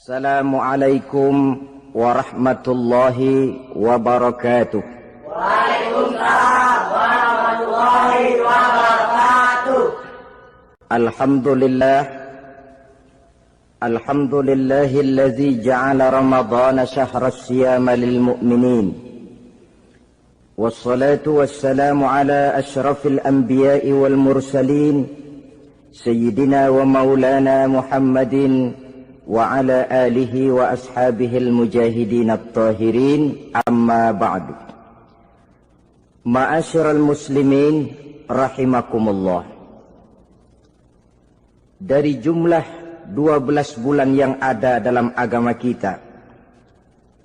Assalamualaikum warahmatullahi wabarakatuh. Waalaikumsalam warahmatullahi wabarakatuh. Alhamdulillahilladzi ja'ala ramadhana syahra siyama lil mu'minin. Wassalatu wassalamu ala asyrafil anbiya'i wal mursalin sayyidina wa maulana Muhammadin wa ala alihi wa ashabihil mujahidin at-tahirin, amma ba'du. Ma'asyiral muslimin rahimakumullah. Dari jumlah 12 bulan yang ada dalam agama kita,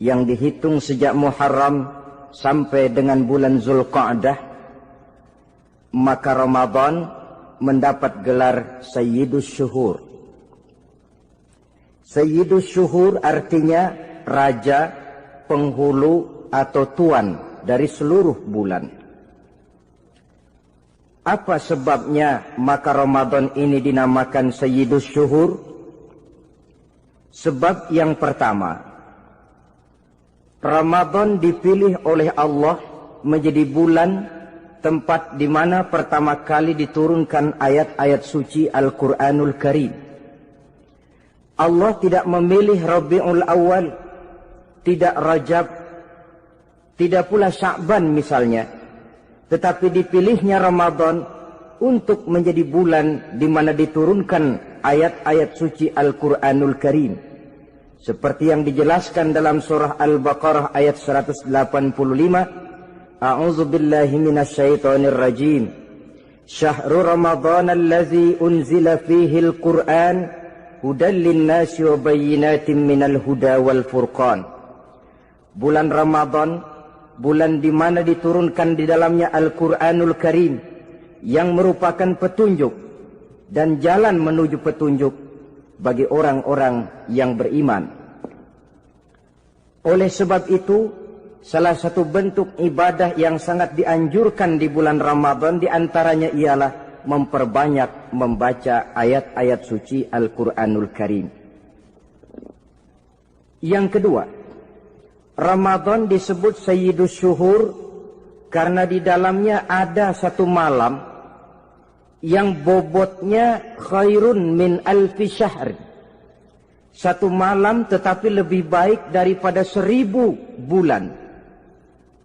yang dihitung sejak Muharram sampai dengan bulan Zulqa'dah, maka Ramadan mendapat gelar Sayyidus Syuhur. Sayyidus Syuhur artinya raja, penghulu atau tuan dari seluruh bulan. Apa sebabnya maka Ramadan ini dinamakan Sayyidus Syuhur? Sebab yang pertama, Ramadan dipilih oleh Allah menjadi bulan tempat di mana pertama kali diturunkan ayat-ayat suci Al-Quranul Karim. Allah tidak memilih Rabiul Awal, tidak Rajab, tidak pula Sya'ban misalnya, tetapi dipilihnya Ramadan untuk menjadi bulan di mana diturunkan ayat-ayat suci Al-Quranul Karim. Seperti yang dijelaskan dalam surah Al-Baqarah ayat 185, A'udzu billahi minasyaitonir rajim. Syahrul Ramadan allazi unzila fihi al-Qur'an hudan linnasi wa bayyinatin minal huda wal furqan. Bulan Ramadan, bulan di mana diturunkan di dalamnya Al-Quranul Karim yang merupakan petunjuk dan jalan menuju petunjuk bagi orang-orang yang beriman. Oleh sebab itu, salah satu bentuk ibadah yang sangat dianjurkan di bulan Ramadan diantaranya ialah memperbanyak membaca ayat-ayat suci Al-Quranul Karim. Yang kedua, Ramadan disebut Sayyidus Syuhur karena di dalamnya ada satu malam yang bobotnya khairun min alfi syahr. Satu malam tetapi lebih baik daripada 1000 bulan.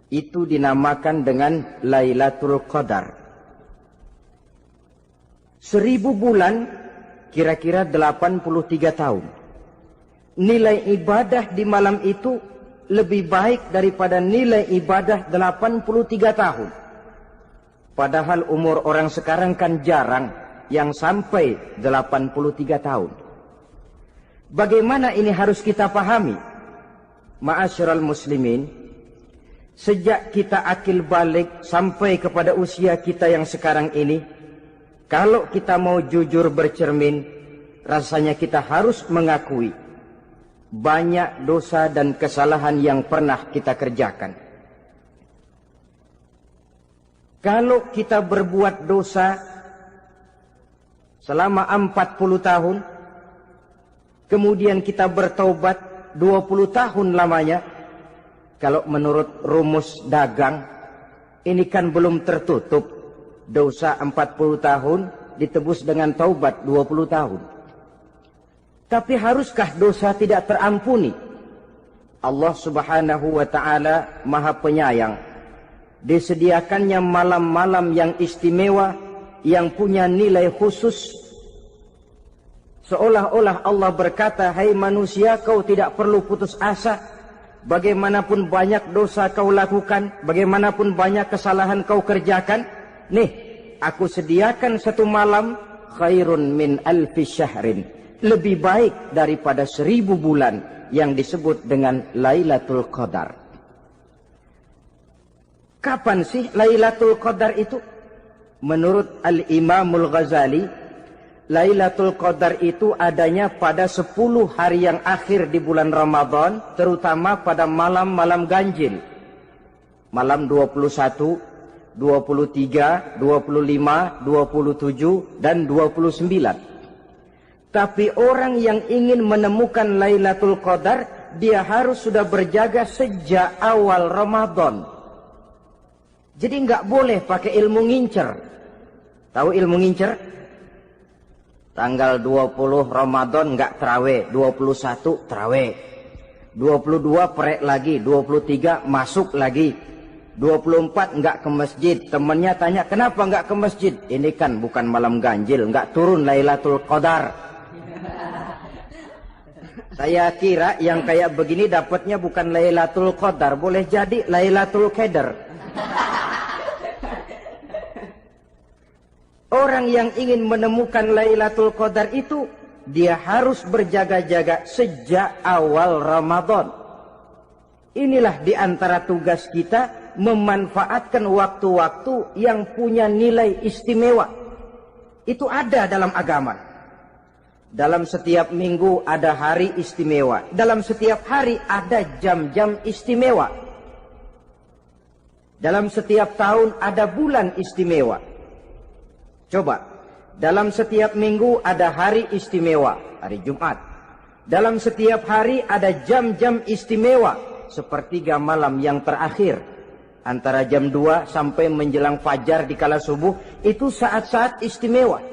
Itu dinamakan dengan Lailatul Qadar. 1000 bulan kira-kira 83 tahun. Nilai ibadah di malam itu lebih baik daripada nilai ibadah 83 tahun. Padahal umur orang sekarang kan jarang yang sampai 83 tahun. Bagaimana ini harus kita pahami? Ma'asyiral muslimin, sejak kita akil balik sampai kepada usia kita yang sekarang ini, kalau kita mau jujur bercermin, rasanya kita harus mengakui banyak dosa dan kesalahan yang pernah kita kerjakan. Kalau kita berbuat dosa selama 40 tahun, kemudian kita bertaubat 20 tahun lamanya, kalau menurut rumus dagang, ini kan belum tertutup. Dosa 40 tahun ditebus dengan taubat 20 tahun. Tapi haruskah dosa tidak terampuni? Allah Subhanahu wa ta'ala Maha Penyayang. Disediakannya malam-malam yang istimewa, yang punya nilai khusus. Seolah-olah Allah berkata, hai manusia, kau tidak perlu putus asa. Bagaimanapun banyak dosa kau lakukan, bagaimanapun banyak kesalahan kau kerjakan, nih, aku sediakan satu malam khairun min alfi syahrin. Lebih baik daripada 1000 bulan yang disebut dengan Lailatul Qadar. Kapan sih Lailatul Qadar itu? Menurut Al-Imamul Ghazali, Lailatul Qadar itu adanya pada 10 hari yang akhir di bulan Ramadan, terutama pada malam-malam ganjil. Malam 21, 23, 25, 27, dan 29. Tapi orang yang ingin menemukan Lailatul Qadar, dia harus sudah berjaga sejak awal Ramadan. Jadi nggak boleh pakai ilmu ngincer. Tahu ilmu ngincer? Tanggal 20 Ramadan nggak terawih, 21 terawih, 22 perek lagi, 23 masuk lagi, 24 nggak ke masjid. Temannya tanya, kenapa nggak ke masjid? Ini kan bukan malam ganjil, nggak turun Lailatul Qadar. Saya kira yang kayak begini dapatnya bukan Lailatul Qadar, boleh jadi Lailatul Qadar. Orang yang ingin menemukan Lailatul Qadar itu, dia harus berjaga-jaga sejak awal Ramadan. Inilah di antara tugas kita, memanfaatkan waktu-waktu yang punya nilai istimewa. Itu ada dalam agama. Dalam setiap minggu ada hari istimewa. Dalam setiap hari ada jam-jam istimewa. Dalam setiap tahun ada bulan istimewa. Coba, dalam setiap minggu ada hari istimewa, hari Jumat. Dalam setiap hari ada jam-jam istimewa, sepertiga malam yang terakhir. Antara jam 2 sampai menjelang fajar di kala subuh, itu saat-saat istimewa.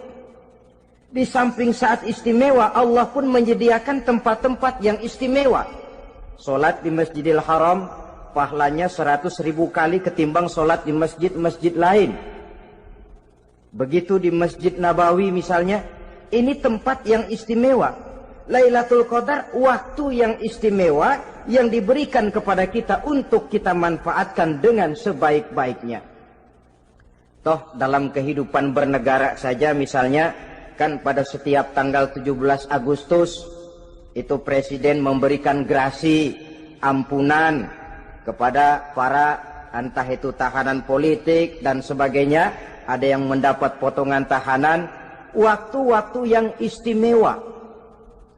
Di samping saat istimewa, Allah pun menyediakan tempat-tempat yang istimewa. Solat di Masjidil Haram, pahalanya 100.000 kali ketimbang solat di masjid-masjid lain. Begitu di Masjid Nabawi misalnya, ini tempat yang istimewa. Lailatul Qadar, waktu yang istimewa yang diberikan kepada kita untuk kita manfaatkan dengan sebaik-baiknya. Toh dalam kehidupan bernegara saja misalnya, kan pada setiap tanggal 17 Agustus itu presiden memberikan grasi ampunan kepada para entah itu tahanan politik dan sebagainya. Ada yang mendapat potongan tahanan. Waktu-waktu yang istimewa.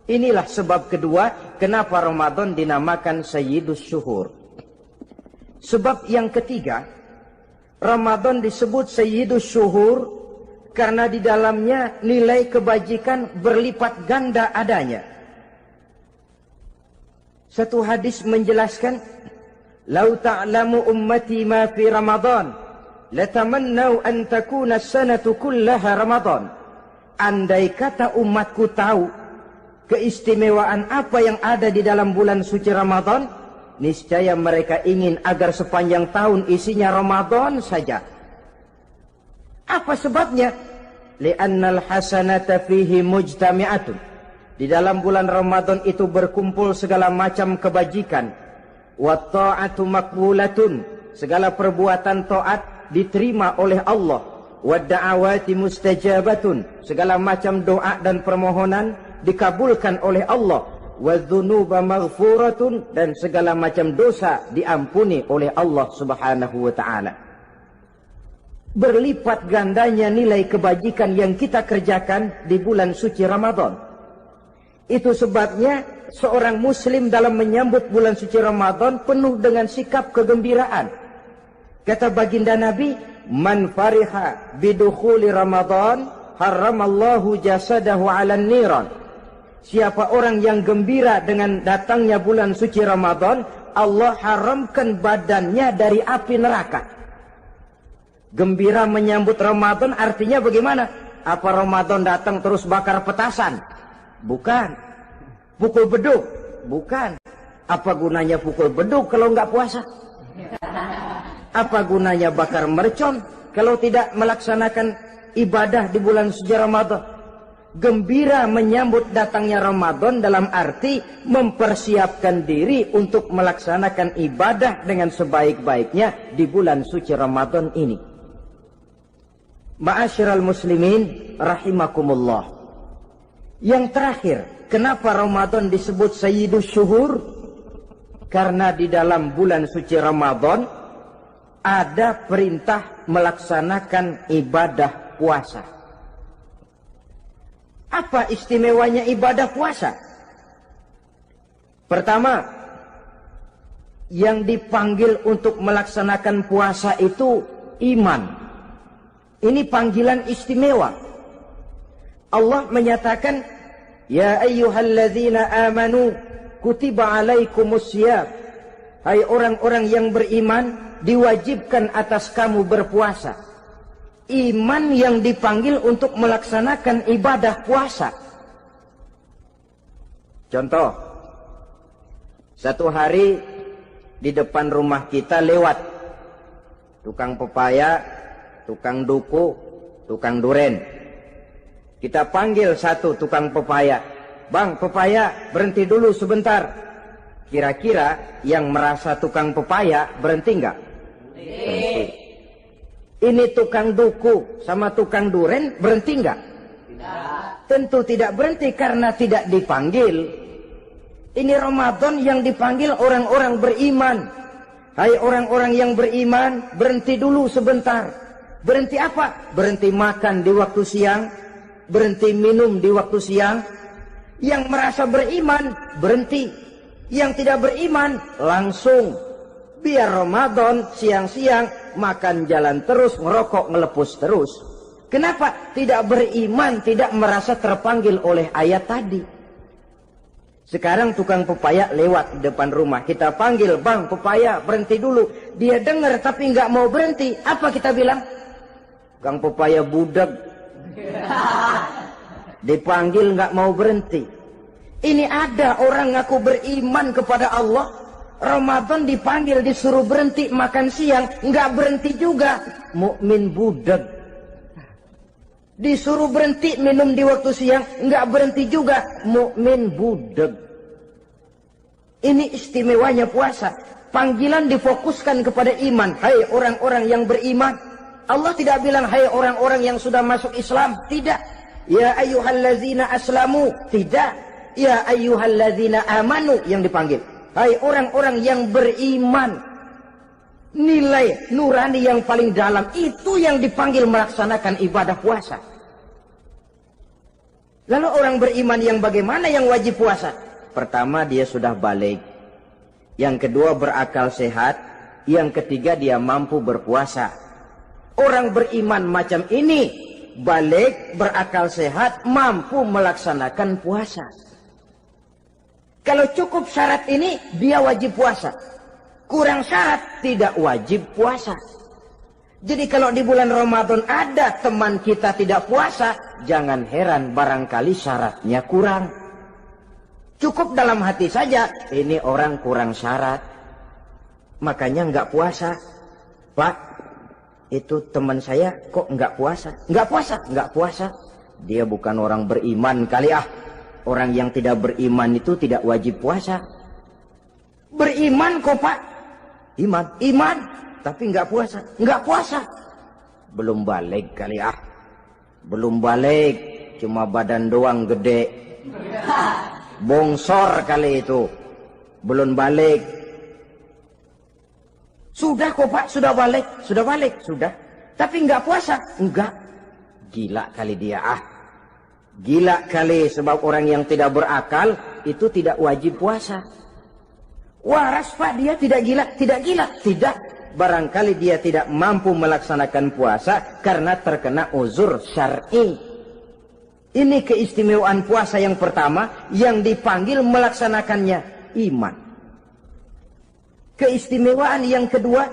Inilah sebab kedua kenapa Ramadan dinamakan Sayyidus Syuhur. Sebab yang ketiga, Ramadan disebut Sayyidus Syuhur karena di dalamnya nilai kebajikan berlipat ganda adanya. Satu hadis menjelaskan, "Lau ta'lamu ummati ma fi Ramadan, latamannau an takuna as-sanatu kullaha Ramadan." Andai kata umatku tahu keistimewaan apa yang ada di dalam bulan suci Ramadan, niscaya mereka ingin agar sepanjang tahun isinya Ramadan saja. Apa sebabnya? Li'annal hasanata fihi mujtami'atun. Di dalam bulan Ramadan itu berkumpul segala macam kebajikan. Wa ta'atu maqbulatun. Segala perbuatan taat diterima oleh Allah. Wa da'awati mustajabatun. Segala macam doa dan permohonan dikabulkan oleh Allah. Wa dzunuba maghfuratun. Dan segala macam dosa diampuni oleh Allah Subhanahu wa ta'ala. Berlipat gandanya nilai kebajikan yang kita kerjakan di bulan suci Ramadan. Itu sebabnya seorang muslim dalam menyambut bulan suci Ramadan penuh dengan sikap kegembiraan. Kata baginda Nabi, "Man fariha bidukhuli Ramadan, haramallahu jasadahu 'alan niran." Siapa orang yang gembira dengan datangnya bulan suci Ramadan, Allah haramkan badannya dari api neraka. Gembira menyambut Ramadan artinya bagaimana? Apa Ramadan datang terus bakar petasan? Bukan. Pukul beduk? Bukan. Apa gunanya pukul beduk kalau nggak puasa? Apa gunanya bakar mercon kalau tidak melaksanakan ibadah di bulan suci Ramadan? Gembira menyambut datangnya Ramadan dalam arti mempersiapkan diri untuk melaksanakan ibadah dengan sebaik-baiknya di bulan suci Ramadan ini. Ma'asyiral muslimin rahimakumullah. Yang terakhir, kenapa Ramadan disebut Sayyidus Syuhur? Karena di dalam bulan suci Ramadan ada perintah melaksanakan ibadah puasa. Apa istimewanya ibadah puasa? Pertama, yang dipanggil untuk melaksanakan puasa itu iman. Ini panggilan istimewa. Allah menyatakan, Ya ayyuhalladzina amanu kutiba alaikumusiyam. Hai orang-orang yang beriman, diwajibkan atas kamu berpuasa. Iman yang dipanggil untuk melaksanakan ibadah puasa. Contoh, satu hari di depan rumah kita lewat tukang pepaya, tukang duku, tukang duren. Kita panggil satu tukang pepaya. Bang, pepaya, berhenti dulu sebentar. Kira-kira yang merasa tukang pepaya berhenti enggak? Berhenti. Ini tukang duku sama tukang duren berhenti enggak? Tidak. Tentu tidak berhenti karena tidak dipanggil. Ini Ramadan yang dipanggil orang-orang beriman. Hai orang-orang yang beriman, berhenti dulu sebentar. Berhenti apa? Berhenti makan di waktu siang, berhenti minum di waktu siang. Yang merasa beriman, berhenti. Yang tidak beriman, langsung. Biar Ramadan, siang-siang, makan jalan terus, ngerokok, ngelepus terus. Kenapa? Tidak beriman, tidak merasa terpanggil oleh ayat tadi. Sekarang tukang pepaya lewat di depan rumah. Kita panggil, bang pepaya berhenti dulu. Dia dengar tapi nggak mau berhenti. Apa kita bilang? Kang pepaya budak. Dipanggil nggak mau berhenti. Ini ada orang ngaku beriman kepada Allah. Ramadan dipanggil disuruh berhenti makan siang, nggak berhenti juga. Mukmin budak. Disuruh berhenti minum di waktu siang, nggak berhenti juga. Mukmin budak. Ini istimewanya puasa. Panggilan difokuskan kepada iman. Hai orang-orang yang beriman. Allah tidak bilang hai orang-orang yang sudah masuk Islam. Tidak. Ya ayyuhallazina aslamu. Tidak. Ya ayyuhallazina amanu yang dipanggil. Hai orang-orang yang beriman. Nilai nurani yang paling dalam itu yang dipanggil melaksanakan ibadah puasa. Lalu orang beriman yang bagaimana yang wajib puasa? Pertama dia sudah balik. Yang kedua berakal sehat. Yang ketiga dia mampu berpuasa. Orang beriman macam ini balik, berakal sehat, mampu melaksanakan puasa. Kalau cukup syarat ini, dia wajib puasa. Kurang syarat, tidak wajib puasa. Jadi kalau di bulan Ramadan ada teman kita tidak puasa, jangan heran barangkali syaratnya kurang. Cukup dalam hati saja, ini orang kurang syarat. Makanya nggak puasa. Pak, itu teman saya kok nggak puasa? Nggak puasa, nggak puasa. Dia bukan orang beriman kali ah. Orang yang tidak beriman itu tidak wajib puasa. Beriman kok pak? Iman. Tapi nggak puasa. Nggak puasa. Belum balik kali ah. Belum balik. Cuma badan doang gede. Bongsor kali itu. Belum balik. Sudah kok pak, sudah balik. Sudah balik, sudah. Tapi nggak puasa. Enggak. Gila kali dia ah. Gila kali, sebab orang yang tidak berakal itu tidak wajib puasa. Waras pak, dia tidak gila. Tidak gila, tidak. Barangkali dia tidak mampu melaksanakan puasa karena terkena uzur syar'i. Ini keistimewaan puasa yang pertama yang dipanggil melaksanakannya iman. Keistimewaan yang kedua,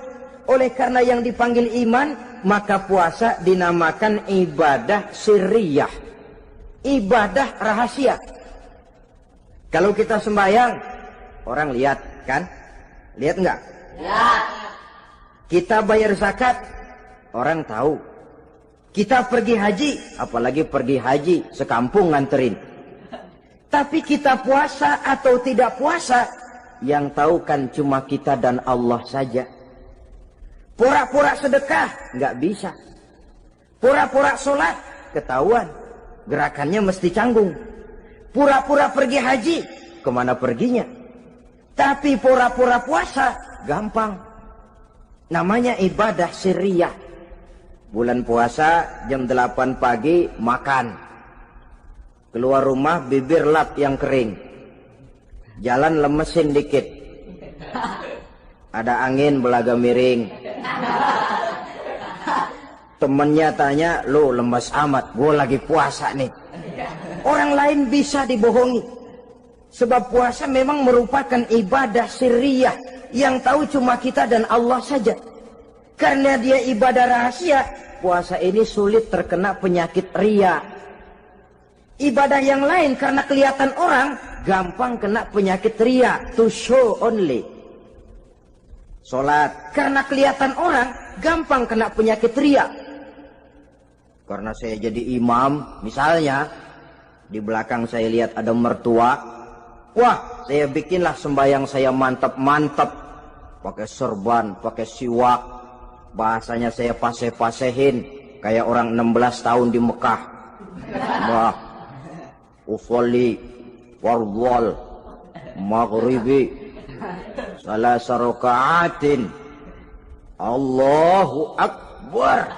oleh karena yang dipanggil iman, maka puasa dinamakan ibadah sirriyah. Ibadah rahasia. Kalau kita sembahyang, orang lihat kan? Lihat enggak? Lihat. Kita bayar zakat, orang tahu. Kita pergi haji, apalagi pergi haji, sekampung nganterin. Tapi kita puasa atau tidak puasa, yang tahu kan cuma kita dan Allah saja. Pura-pura sedekah, nggak bisa. Pura-pura sholat, ketahuan. Gerakannya mesti canggung. Pura-pura pergi haji, kemana perginya? Tapi pura-pura puasa, gampang. Namanya ibadah sirriyah. Bulan puasa, jam 8 pagi, makan. Keluar rumah, bibir lap yang kering. Jalan lemesin dikit. Ada angin, belaga miring. Temennya tanya, lu lemes amat, gue lagi puasa nih. Orang lain bisa dibohongi. Sebab puasa memang merupakan ibadah sirriyah yang tahu cuma kita dan Allah saja. Karena dia ibadah rahasia, puasa ini sulit terkena penyakit riya. Ibadah yang lain karena kelihatan orang, gampang kena penyakit riya, to show only. Sholat karena kelihatan orang, gampang kena penyakit riya. Karena saya jadi imam, misalnya di belakang saya lihat ada mertua, wah saya bikinlah sembahyang saya mantap-mantap, pakai serban, pakai siwak, bahasanya saya paseh-pasehin kayak orang 16 tahun di Mekah. Wah, ufolli warwal maghribi salasa raka'atin Allahu Akbar.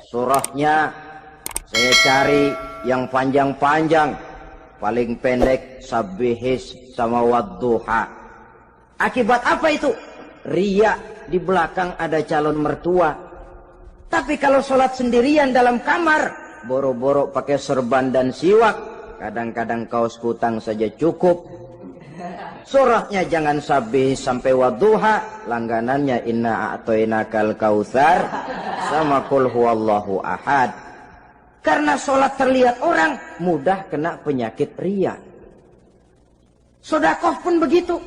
Surahnya saya cari yang panjang-panjang, paling pendek sabbihis sama wadduha. Akibat apa itu? Riya, di belakang ada calon mertua. Tapi kalau sholat sendirian dalam kamar, boro-boro pakai serban dan siwak, kadang-kadang kaos kutang saja cukup. Surahnya jangan sabbihis sampai wadduha, langganannya inna a'toinakal kautsar sama qul huwallahu ahad. Karena sholat terlihat orang, mudah kena penyakit riya. Sedekah pun begitu.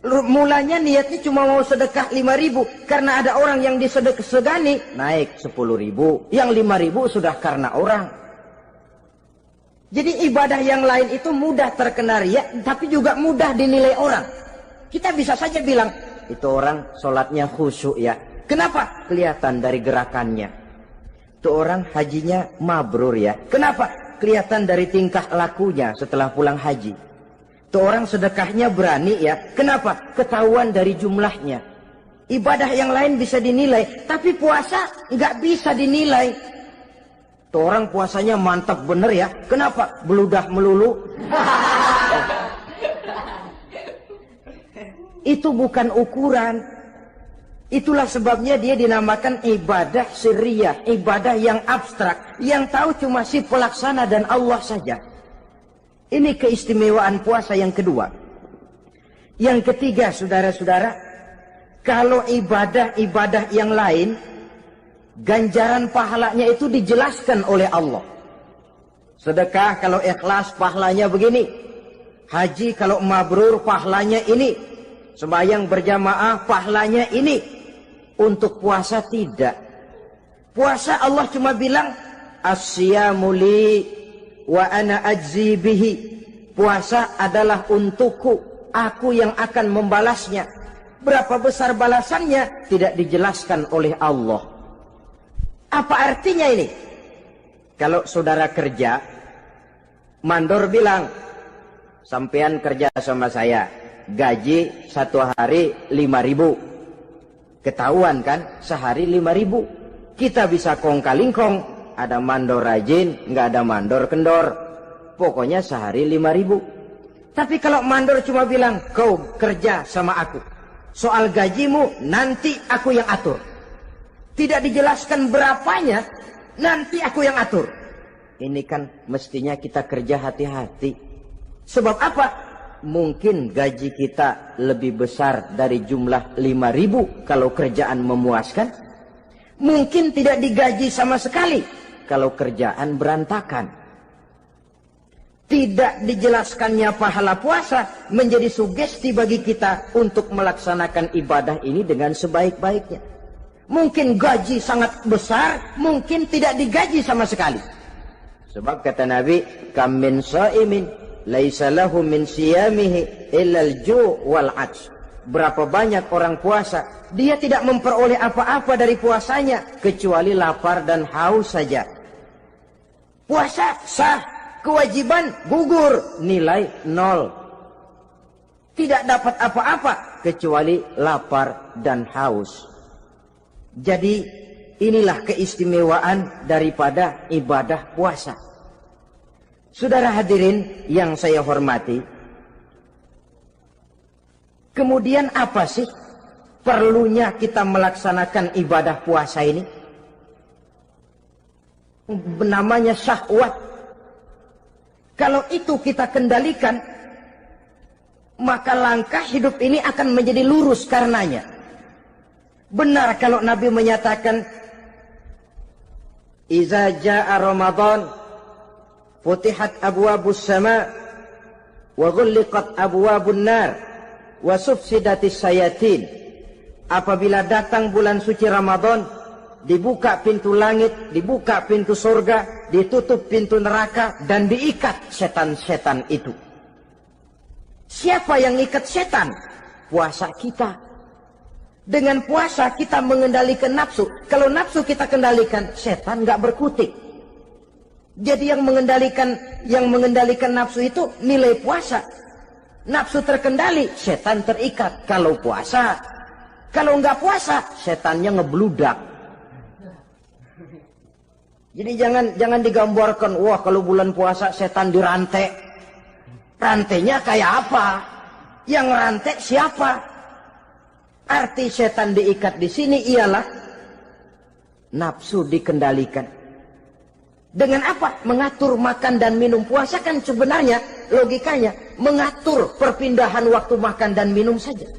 Mulanya niatnya cuma mau sedekah 5.000, karena ada orang yang disedekahani naik 10.000, yang 5.000 sudah karena orang. Jadi ibadah yang lain itu mudah terkena riya, tapi juga mudah dinilai orang. Kita bisa saja bilang, itu orang sholatnya khusyuk ya. Kenapa? Kelihatan dari gerakannya. Itu orang hajinya mabrur ya. Kenapa? Kelihatan dari tingkah lakunya setelah pulang haji. Itu orang sedekahnya berani ya. Kenapa? Ketahuan dari jumlahnya. Ibadah yang lain bisa dinilai, tapi puasa nggak bisa dinilai. Tuh orang puasanya mantap bener ya. Kenapa? Beludah melulu. Itu bukan ukuran. Itulah sebabnya dia dinamakan ibadah sirriyah, ibadah yang abstrak, yang tahu cuma si pelaksana dan Allah saja. Ini keistimewaan puasa yang kedua. Yang ketiga, saudara-saudara, kalau ibadah-ibadah yang lain, ganjaran pahalanya itu dijelaskan oleh Allah. Sedekah kalau ikhlas pahalanya begini. Haji kalau mabrur pahalanya ini. Sembahyang berjamaah pahalanya ini. Untuk puasa tidak. Puasa Allah cuma bilang as-siyamu li wa ana ajzi bihi. Puasa adalah untukku, aku yang akan membalasnya. Berapa besar balasannya tidak dijelaskan oleh Allah. Apa artinya ini? Kalau saudara kerja, mandor bilang, sampean kerja sama saya, gaji 1 hari 5.000. Ketahuan kan, sehari 5.000. Kita bisa kong-kalingkong, ada mandor rajin, nggak ada mandor kendor. Pokoknya sehari 5.000. Tapi kalau mandor cuma bilang, kau kerja sama aku, soal gajimu nanti aku yang atur. Tidak dijelaskan berapanya, nanti aku yang atur. Ini kan mestinya kita kerja hati-hati. Sebab apa? Mungkin gaji kita lebih besar dari jumlah 5.000 kalau kerjaan memuaskan. Mungkin tidak digaji sama sekali kalau kerjaan berantakan. Tidak dijelaskannya pahala puasa menjadi sugesti bagi kita untuk melaksanakan ibadah ini dengan sebaik-baiknya. Mungkin gaji sangat besar, mungkin tidak digaji sama sekali. Sebab kata Nabi, kam min shaimin laisa lahu min siyamihi illa al-ju' wal 'atsh. Berapa banyak orang puasa, dia tidak memperoleh apa-apa dari puasanya kecuali lapar dan haus saja. Puasa sah, kewajiban gugur, nilai 0. Tidak dapat apa-apa kecuali lapar dan haus. Jadi inilah keistimewaan daripada ibadah puasa. Saudara hadirin yang saya hormati, kemudian apa sih perlunya kita melaksanakan ibadah puasa ini? namanya syahwat. Kalau itu kita kendalikan, maka langkah hidup ini akan menjadi lurus karenanya. Benar kalau Nabi menyatakan, "Iza jaa Ramadan, futihat abwabus sama, wa ghulliqat abwabun nar, wa sufsidatis sayatin." Apabila datang bulan suci Ramadan, dibuka pintu langit, dibuka pintu surga, ditutup pintu neraka, dan diikat setan-setan itu. Siapa yang ikat setan? Puasa kita. Dengan puasa kita mengendalikan nafsu. Kalau nafsu kita kendalikan, setan nggak berkutik. Jadi yang mengendalikan nafsu itu nilai puasa. Nafsu terkendali, setan terikat. Kalau puasa, kalau nggak puasa, setannya ngebludak. Jadi jangan digambarkan, wah kalau bulan puasa setan dirantai. Rantainya kayak apa? Yang rantai siapa? Arti setan diikat di sini ialah nafsu dikendalikan. Dengan apa? Mengatur makan dan minum. Puasa kan sebenarnya logikanya mengatur perpindahan waktu makan dan minum saja.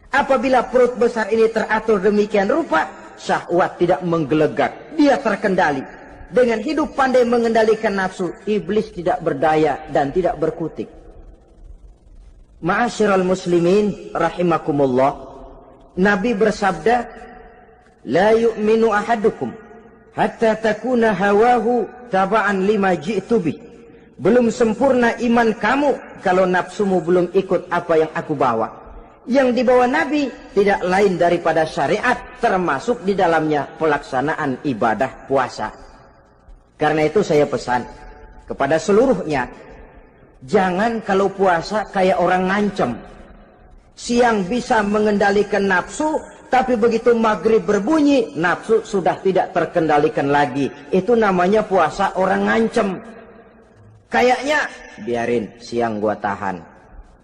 Apabila perut besar ini teratur demikian rupa, syahwat tidak menggelegak, dia terkendali. Dengan hidup pandai mengendalikan nafsu, iblis tidak berdaya dan tidak berkutik. Ma'asyiral muslimin rahimakumullah, Nabi bersabda, "La yu'minu ahadukum hatta takuna hawahu taba'an lima ji'tu bih." Belum sempurna iman kamu kalau nafsumu belum ikut apa yang aku bawa. Yang dibawa Nabi tidak lain daripada syariat, termasuk di dalamnya pelaksanaan ibadah puasa. Karena itu saya pesan kepada seluruhnya, jangan kalau puasa kayak orang ngancem. Siang bisa mengendalikan nafsu, tapi begitu maghrib berbunyi, nafsu sudah tidak terkendalikan lagi. Itu namanya puasa orang ngancem. Kayaknya, biarin siang gua tahan,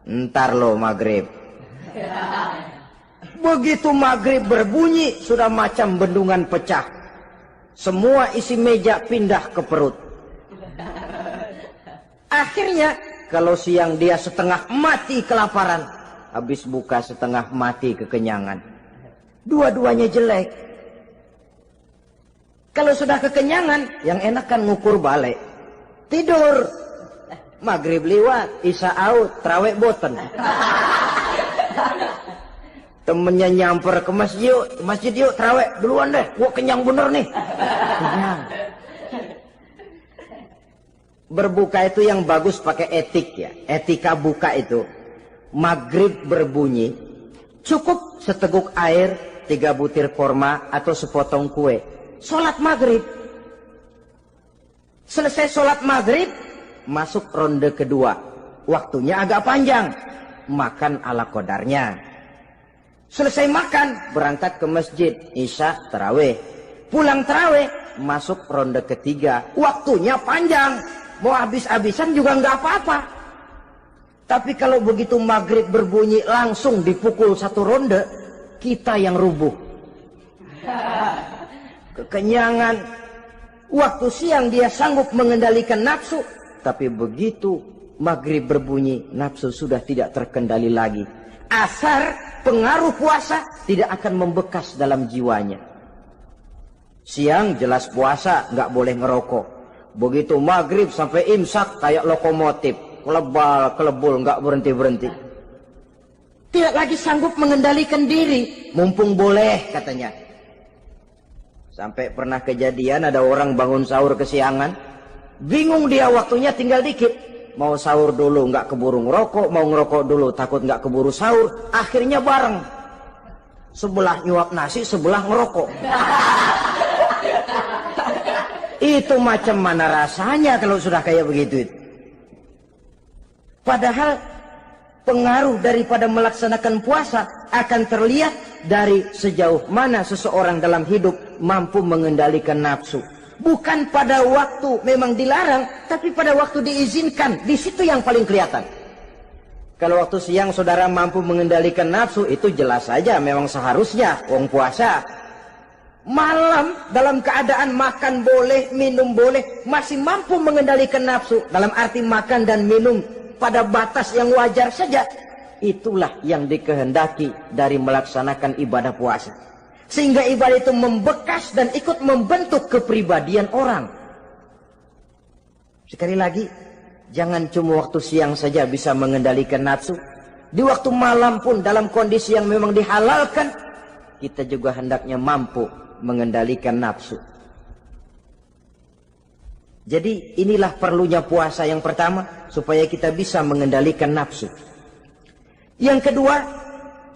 ntar lo maghrib. Begitu maghrib berbunyi, sudah macam bendungan pecah. Semua isi meja pindah ke perut. Akhirnya, kalau siang dia setengah mati kelaparan, habis buka setengah mati kekenyangan. Dua-duanya jelek. Kalau sudah kekenyangan, yang enak kan ngukur balik. Tidur. Maghrib liwat, isya out, trawek boten. Temennya nyamper ke masjid yuk trawek duluan deh, gua kenyang bener nih. Kenyang. Berbuka itu yang bagus pakai etik ya, etika buka itu. Maghrib berbunyi, cukup seteguk air, 3 butir korma atau sepotong kue. Sholat maghrib. Selesai sholat maghrib, masuk ronde kedua. Waktunya agak panjang, makan ala qadarnya. Selesai makan, berangkat ke masjid, isya, tarawih. Pulang tarawih, masuk ronde ketiga. Waktunya panjang, mau habis-habisan juga nggak apa-apa. Tapi kalau begitu maghrib berbunyi langsung dipukul 1 ronde, kita yang rubuh. Kekenyangan. Waktu siang dia sanggup mengendalikan nafsu, tapi begitu maghrib berbunyi, nafsu sudah tidak terkendali lagi. Asar pengaruh puasa tidak akan membekas dalam jiwanya. Siang jelas puasa, nggak boleh ngerokok. Begitu maghrib sampai imsak kayak lokomotif, kelebul nggak berhenti-berhenti. Tidak lagi sanggup mengendalikan diri, mumpung boleh katanya. Sampai pernah kejadian ada orang bangun sahur kesiangan, bingung dia waktunya tinggal dikit. Mau sahur dulu nggak keburu ngerokok, mau ngerokok dulu takut nggak keburu sahur, akhirnya bareng. Sebelah nyuap nasi, sebelah ngerokok. Itu macam mana rasanya kalau sudah kayak begitu? Padahal pengaruh daripada melaksanakan puasa akan terlihat dari sejauh mana seseorang dalam hidup mampu mengendalikan nafsu. Bukan pada waktu memang dilarang, tapi pada waktu diizinkan. Di situ yang paling kelihatan. Kalau waktu siang saudara mampu mengendalikan nafsu, itu jelas saja memang seharusnya wong puasa. Malam dalam keadaan makan boleh, minum boleh, masih mampu mengendalikan nafsu. Dalam arti makan dan minum pada batas yang wajar saja. Itulah yang dikehendaki dari melaksanakan ibadah puasa. Sehingga ibadah itu membekas dan ikut membentuk kepribadian orang. Sekali lagi, jangan cuma waktu siang saja bisa mengendalikan nafsu. Di waktu malam pun dalam kondisi yang memang dihalalkan, kita juga hendaknya mampu mengendalikan nafsu. Jadi inilah perlunya puasa yang pertama, supaya kita bisa mengendalikan nafsu. Yang kedua,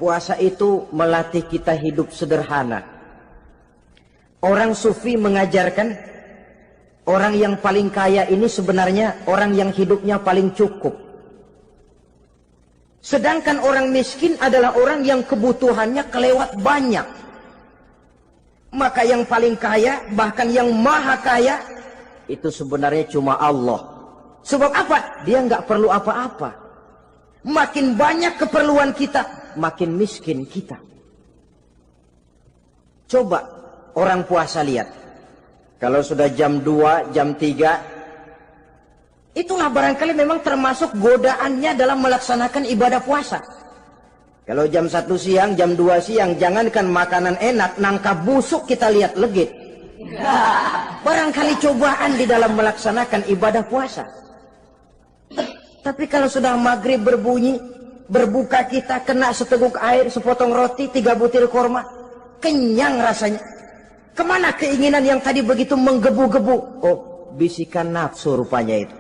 puasa itu melatih kita hidup sederhana. Orang sufi mengajarkan, orang yang paling kaya ini sebenarnya orang yang hidupnya paling cukup. Sedangkan orang miskin adalah orang yang kebutuhannya kelewat banyak. Maka yang paling kaya, bahkan yang maha kaya, itu sebenarnya cuma Allah. Sebab apa? Dia nggak perlu apa-apa. Makin banyak keperluan kita, makin miskin kita. Coba orang puasa lihat. Kalau sudah jam 2, jam 3, itulah barangkali memang termasuk godaannya dalam melaksanakan ibadah puasa. Kalau jam 1 siang, jam 2 siang, jangankan makanan enak, nangka busuk kita lihat legit. Barangkali cobaan di dalam melaksanakan ibadah puasa. Tapi kalau sudah maghrib berbunyi, berbuka kita kena seteguk air, sepotong roti, 3 butir korma, kenyang rasanya. Kemana keinginan yang tadi begitu menggebu-gebu? Oh, bisikan nafsu rupanya itu.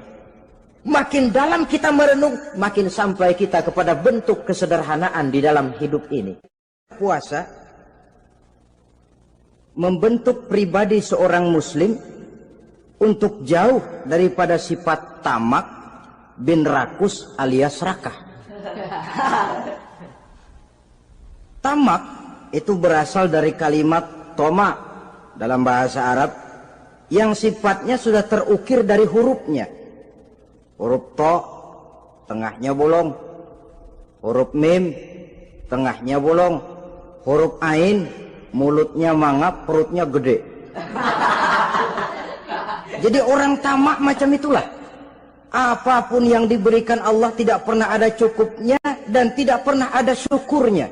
Makin dalam kita merenung, makin sampai kita kepada bentuk kesederhanaan di dalam hidup ini. Puasa membentuk pribadi seorang muslim untuk jauh daripada sifat tamak bin rakus alias rakah. Tamak itu berasal dari kalimat toma dalam bahasa Arab yang sifatnya sudah terukir dari hurufnya. Huruf to, tengahnya bolong. Huruf mim, tengahnya bolong. Huruf ain, mulutnya mangap, perutnya gede. Jadi orang tamak macam itulah. Apapun yang diberikan Allah tidak pernah ada cukupnya dan tidak pernah ada syukurnya.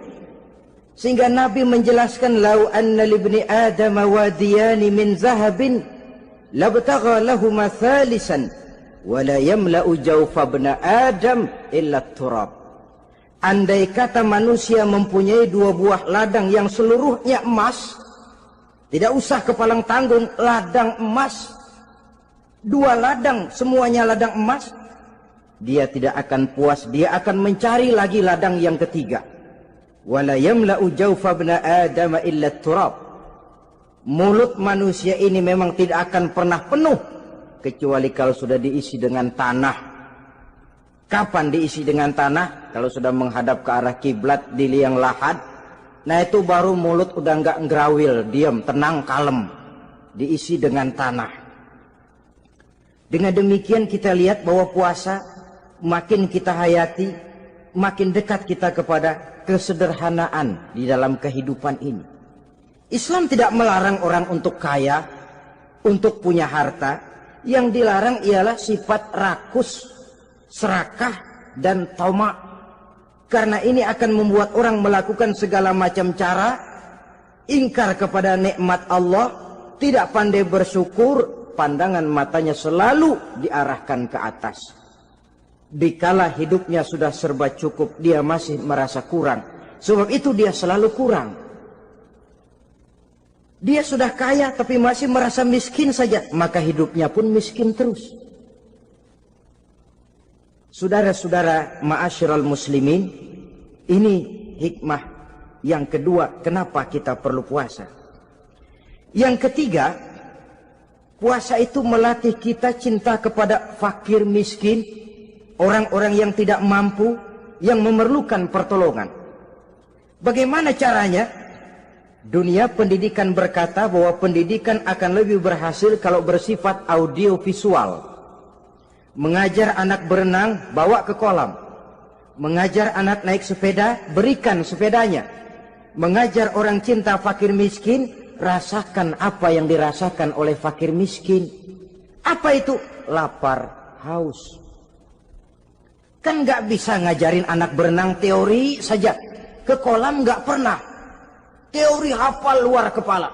Sehingga Nabi menjelaskan, lau anna libni Adam wadiyani min zahabin labtagha lahuma thalisan wala yamla'u jawfa ibna Adam illa turab. Andai kata manusia mempunyai 2 buah ladang yang seluruhnya emas, tidak usah kepalang tanggung, ladang emas, 2 ladang semuanya ladang emas, dia tidak akan puas, dia akan mencari lagi ladang yang ketiga. Wala yamla'u jawfa ibna Adam illa turab. Mulut manusia ini memang tidak akan pernah penuh kecuali kalau sudah diisi dengan tanah. Kapan diisi dengan tanah? Kalau sudah menghadap ke arah kiblat di liang lahat, nah itu baru mulut udah nggak ngerawil, diam, tenang, kalem, diisi dengan tanah. Dengan demikian kita lihat bahwa puasa makin kita hayati, makin dekat kita kepada kesederhanaan di dalam kehidupan ini. Islam tidak melarang orang untuk kaya, untuk punya harta. Yang dilarang ialah sifat rakus, serakah, dan tamak. Karena ini akan membuat orang melakukan segala macam cara, ingkar kepada nikmat Allah, tidak pandai bersyukur, pandangan matanya selalu diarahkan ke atas. Dikala hidupnya sudah serba cukup, dia masih merasa kurang. Sebab itu dia selalu kurang. Dia sudah kaya tapi masih merasa miskin saja, maka hidupnya pun miskin terus. Saudara-saudara ma'asyiral muslimin, ini hikmah yang kedua kenapa kita perlu puasa. Yang ketiga, puasa itu melatih kita cinta kepada fakir miskin, orang-orang yang tidak mampu, yang memerlukan pertolongan. Bagaimana caranya? Dunia pendidikan berkata bahwa pendidikan akan lebih berhasil kalau bersifat audio visual. Mengajar anak berenang, bawa ke kolam. Mengajar anak naik sepeda, berikan sepedanya. Mengajar orang cinta fakir miskin, rasakan apa yang dirasakan oleh fakir miskin. Apa itu? Lapar, haus. Kan nggak bisa ngajarin anak berenang teori saja. Ke kolam nggak pernah. Teori hafal luar kepala.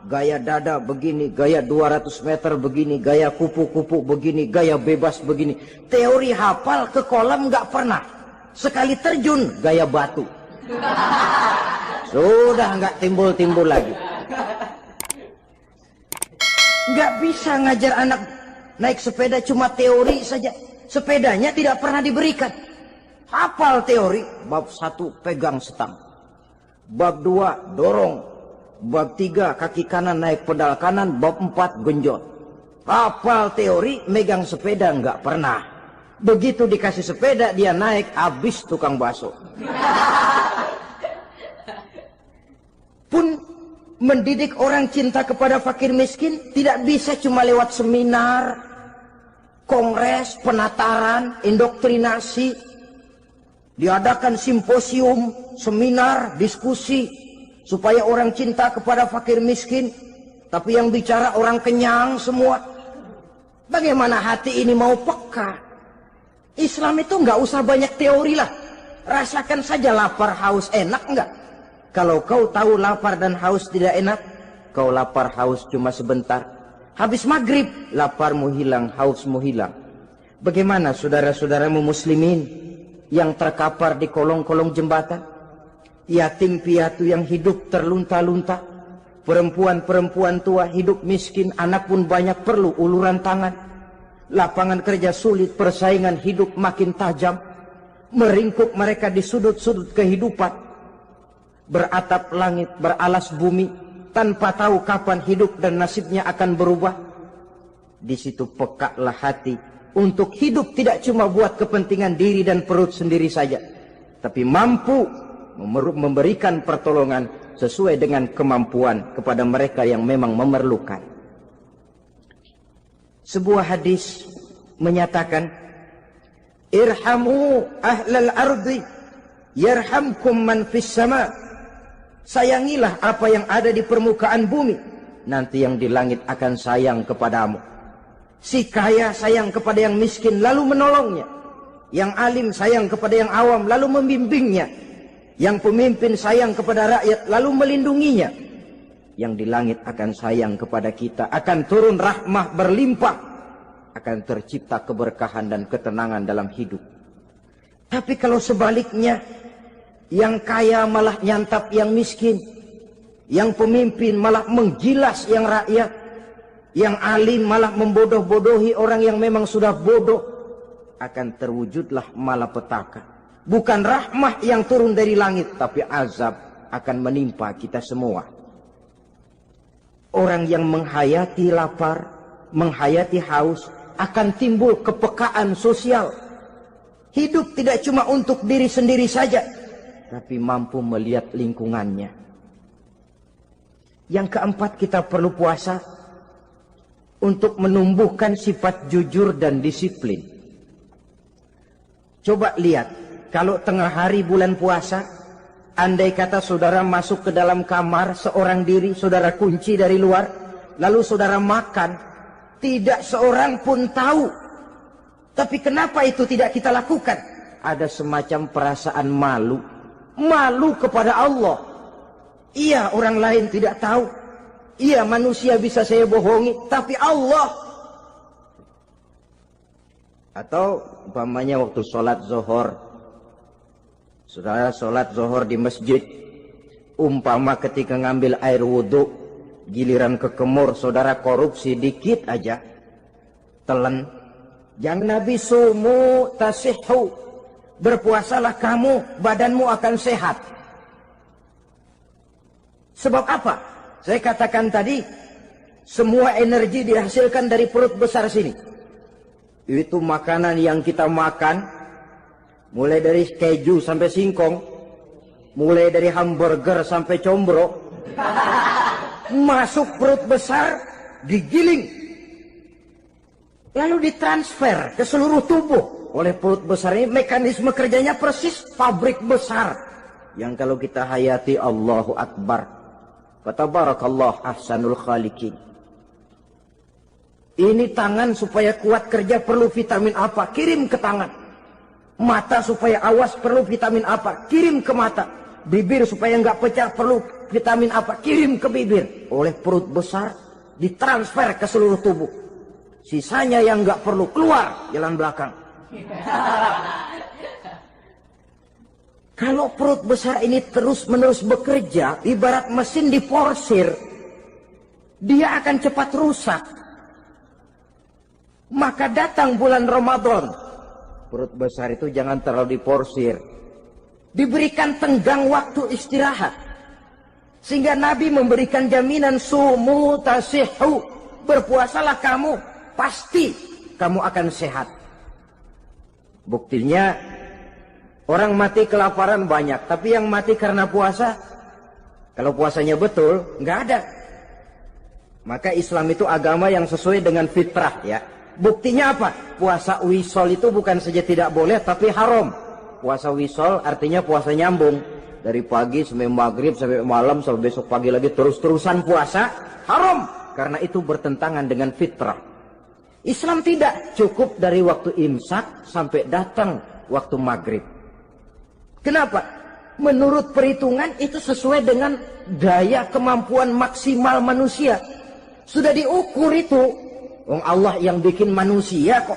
Gaya dada begini, gaya 200 meter begini, gaya kupu-kupu begini, gaya bebas begini. Teori hafal, ke kolam nggak pernah. Sekali terjun, gaya batu. Sudah nggak timbul-timbul lagi. Nggak bisa ngajar anak naik sepeda cuma teori saja. Sepedanya tidak pernah diberikan. Hafal teori, bab 1 pegang setang. Bab 2 dorong. Bab 3 kaki kanan naik pedal kanan. Bab 4 genjot. Hafal teori, megang sepeda nggak pernah. Begitu dikasih sepeda dia naik, habis tukang bakso. Pun mendidik orang cinta kepada fakir miskin tidak bisa cuma lewat seminar, kongres, penataran, indoktrinasi. Diadakan simposium, seminar, diskusi supaya orang cinta kepada fakir miskin, tapi yang bicara orang kenyang semua. Bagaimana hati ini mau peka? Islam itu nggak usah banyak teori lah. Rasakan saja lapar, haus, enak nggak? Kalau kau tahu lapar dan haus tidak enak, kau lapar haus cuma sebentar. Habis maghrib, laparmu hilang, hausmu hilang. Bagaimana saudara-saudaramu muslimin yang terkapar di kolong-kolong jembatan? Yatim piatu yang hidup terlunta-lunta. Perempuan-perempuan tua hidup miskin, anak pun banyak perlu uluran tangan. Lapangan kerja sulit, persaingan hidup makin tajam. Meringkuk mereka di sudut-sudut kehidupan. Beratap langit, beralas bumi, tanpa tahu kapan hidup dan nasibnya akan berubah. Di situ pekalah hati untuk hidup tidak cuma buat kepentingan diri dan perut sendiri saja, tapi mampu memberikan pertolongan sesuai dengan kemampuan kepada mereka yang memang memerlukan. Sebuah hadis menyatakan, irhamu ahlal ardi yarhamkum man fis sama. Sayangilah apa yang ada di permukaan bumi, nanti yang di langit akan sayang kepadamu. Si kaya sayang kepada yang miskin lalu menolongnya. Yang alim sayang kepada yang awam lalu membimbingnya. Yang pemimpin sayang kepada rakyat lalu melindunginya. Yang di langit akan sayang kepada kita, akan turun rahmah berlimpah, akan tercipta keberkahan dan ketenangan dalam hidup. Tapi kalau sebaliknya, yang kaya malah nyantap yang miskin, yang pemimpin malah menggilas yang rakyat, yang alim malah membodoh-bodohi orang yang memang sudah bodoh, akan terwujudlah malapetaka. Bukan rahmah yang turun dari langit, tapi azab akan menimpa kita semua. Orang yang menghayati lapar, menghayati haus, akan timbul kepekaan sosial. Hidup tidak cuma untuk diri sendiri saja, tapi mampu melihat lingkungannya. Yang keempat, kita perlu puasa untuk menumbuhkan sifat jujur dan disiplin. Coba lihat, kalau tengah hari bulan puasa, andai kata saudara masuk ke dalam kamar seorang diri, saudara kunci dari luar, lalu saudara makan, tidak seorang pun tahu. Tapi kenapa itu tidak kita lakukan? Ada semacam perasaan malu. Malu kepada Allah. Iya, orang lain tidak tahu. Iya, manusia bisa saya bohongi, tapi Allah. Atau umpamanya waktu sholat zuhur, saudara sholat zuhur di masjid, umpama ketika ngambil air wudhu, giliran ke kemur, saudara korupsi dikit aja, telan. Yang Nabi sumu tasihhu, berpuasalah kamu, badanmu akan sehat. Sebab apa? Saya katakan tadi, semua energi dihasilkan dari perut besar sini. Itu makanan yang kita makan, mulai dari keju sampai singkong, mulai dari hamburger sampai combro, masuk perut besar, digiling, lalu ditransfer ke seluruh tubuh oleh perut besar ini. Mekanisme kerjanya persis pabrik besar yang kalau kita hayati, Allahu Akbar, Fatabarakallah ahsanul khaliqin. Ini tangan supaya kuat kerja perlu vitamin apa? Kirim ke tangan. Mata supaya awas perlu vitamin apa? Kirim ke mata. Bibir supaya nggak pecah perlu vitamin apa? Kirim ke bibir. Oleh perut besar ditransfer ke seluruh tubuh. Sisanya yang nggak perlu keluar jalan belakang. Kalau perut besar ini terus-menerus bekerja, ibarat mesin diporsir, dia akan cepat rusak. Maka datang bulan Ramadan, perut besar itu jangan terlalu diporsir. Diberikan tenggang waktu istirahat. Sehingga Nabi memberikan jaminan sumu tasihhu. Berpuasalah kamu, pasti kamu akan sehat. Buktinya orang mati kelaparan banyak, tapi yang mati karena puasa, kalau puasanya betul, nggak ada. Maka Islam itu agama yang sesuai dengan fitrah ya. Buktinya apa? Puasa wisol itu bukan saja tidak boleh, tapi haram. Puasa wisol artinya puasa nyambung. Dari pagi sampai maghrib, sampai malam, sampai besok pagi lagi terus-terusan puasa, haram. Karena itu bertentangan dengan fitrah. Islam tidak cukup dari waktu imsak sampai datang waktu maghrib. Kenapa? Menurut perhitungan itu sesuai dengan daya kemampuan maksimal manusia. Sudah diukur itu. Allah yang bikin manusia kok.